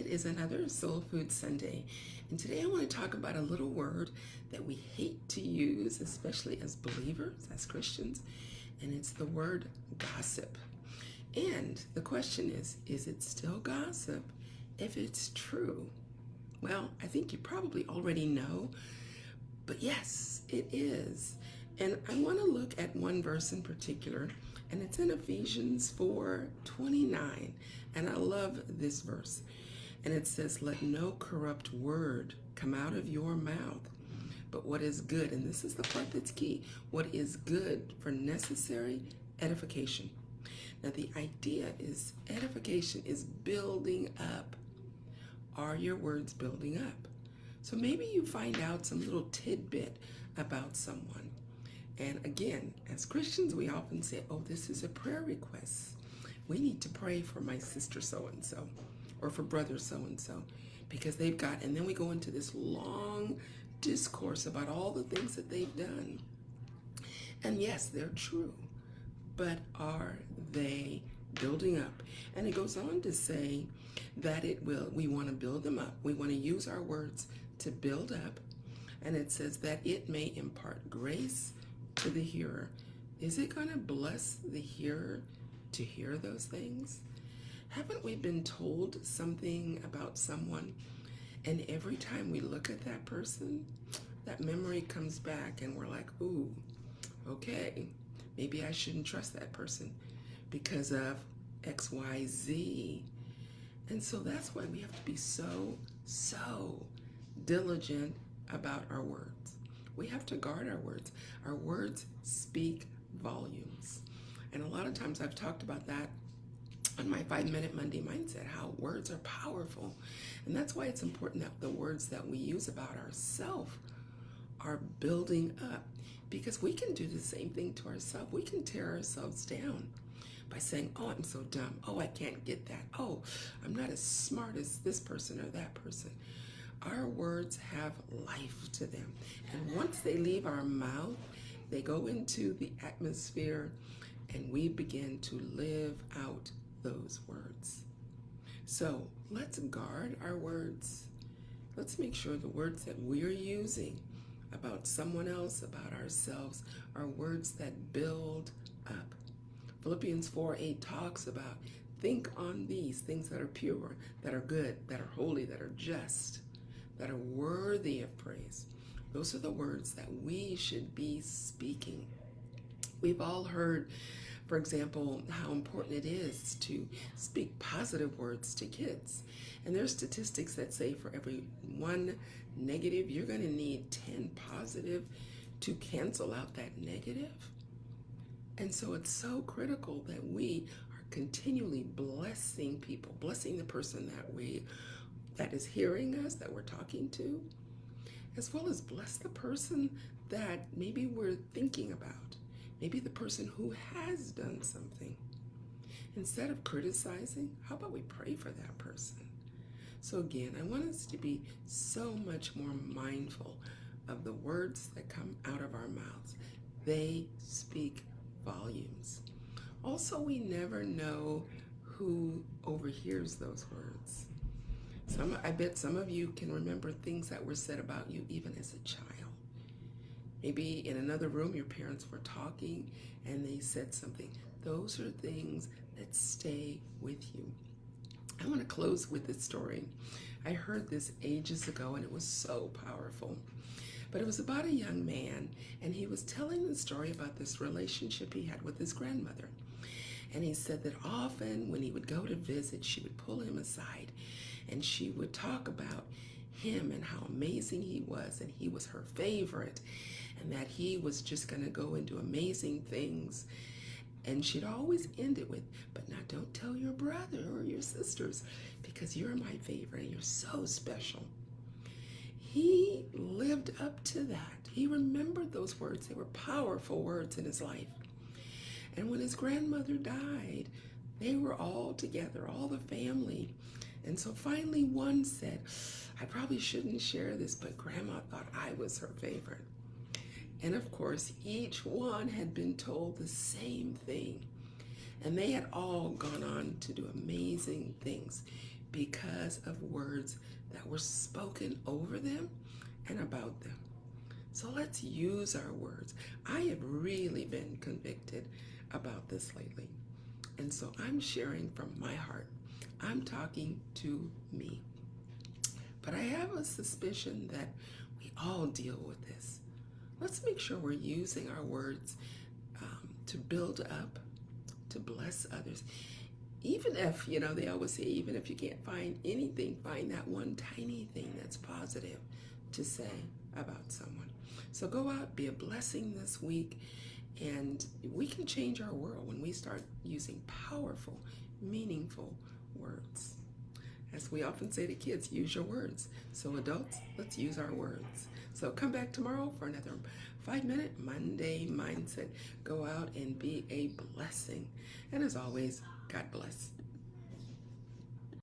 is another Soul Food Sunday, and today I want to talk about a little word that we hate to use, especially as believers, as Christians, and it's the word gossip. And the question is it still gossip if it's true? Well, I think you probably already know, but yes, it is. And I want to look at one verse in particular, and it's in Ephesians 4:29. And I love this verse. And it says, "Let no corrupt word come out of your mouth, but what is good," and this is the part that's key, "what is good for necessary edification." Now, the idea is edification is building up. Are your words building up? So maybe you find out some little tidbit about someone. And again, as Christians, we often say, oh, this is a prayer request. We need to pray for my sister so-and-so or for brother so-and-so because they've got, and then we go into this long discourse about all the things that they've done. And yes, they're true, but are they building up? And it goes on to say that we want to build them up. We want to use our words to build up. And it says that it may impart grace to the hearer. Is it going to bless the hearer to hear those things? Haven't we been told something about someone, and every time we look at that person, that memory comes back and we're like, ooh, okay, maybe I shouldn't trust that person because of X, Y, Z. And so that's why we have to be so diligent about our words. We have to guard our words. Our words speak volumes. And a lot of times I've talked about that on my 5-Minute Monday Mindset, how words are powerful. And that's why it's important that the words that we use about ourselves are building up, because we can do the same thing to ourselves. We can tear ourselves down by saying, oh, I'm so dumb. Oh, I can't get that. Oh, I'm not as smart as this person or that person. Our words have life to them. And once they leave our mouth, they go into the atmosphere and we begin to live out those words. So let's guard our words. Let's make sure the words that we're using about someone else, about ourselves, are words that build up. Philippians 4:8 talks about, think on these things that are pure, that are good, that are holy, that are just, that are worthy of praise. Those are the words that we should be speaking. We've all heard, for example, how important it is to speak positive words to kids. And there's statistics that say for every one negative, you're going to need 10 positive to cancel out that negative. And so it's so critical that we are continually blessing people, blessing the person that is hearing us, that we're talking to, as well as bless the person that maybe we're thinking about, maybe the person who has done something. Instead of criticizing, how about we pray for that person? So again, I want us to be so much more mindful of the words that come out of our mouths. They speak volumes. Also, we never know who overhears those words. I bet some of you can remember things that were said about you even as a child. Maybe in another room your parents were talking and they said something. Those are things that stay with you. I want to close with this story. I heard this ages ago and it was so powerful. But it was about a young man, and he was telling the story about this relationship he had with his grandmother. And he said that often when he would go to visit, she would pull him aside and she would talk about him and how amazing he was, and he was her favorite, and that he was just going to go and do amazing things. And she'd always end it with, but now don't tell your brother or your sisters because you're my favorite and you're so special. He lived up to that. He remembered those words. They were powerful words in his life. And when his grandmother died, they were all together, all the family. And so finally one said, I probably shouldn't share this, but Grandma thought I was her favorite. And of course, each one had been told the same thing. And they had all gone on to do amazing things because of words that were spoken over them and about them. So let's use our words. I have really been convicted about this lately. And so I'm sharing from my heart. I'm talking to me. But I have a suspicion that we all deal with this. Let's make sure we're using our words to build up, to bless others. Even if, they always say, even if you can't find anything, find that one tiny thing that's positive to say about someone. So go out, be a blessing this week, and we can change our world when we start using powerful, meaningful words. As we often say to kids, use your words. So adults, let's use our words. So come back tomorrow for another 5-minute Monday Mindset. Go out and be a blessing. And as always, God bless.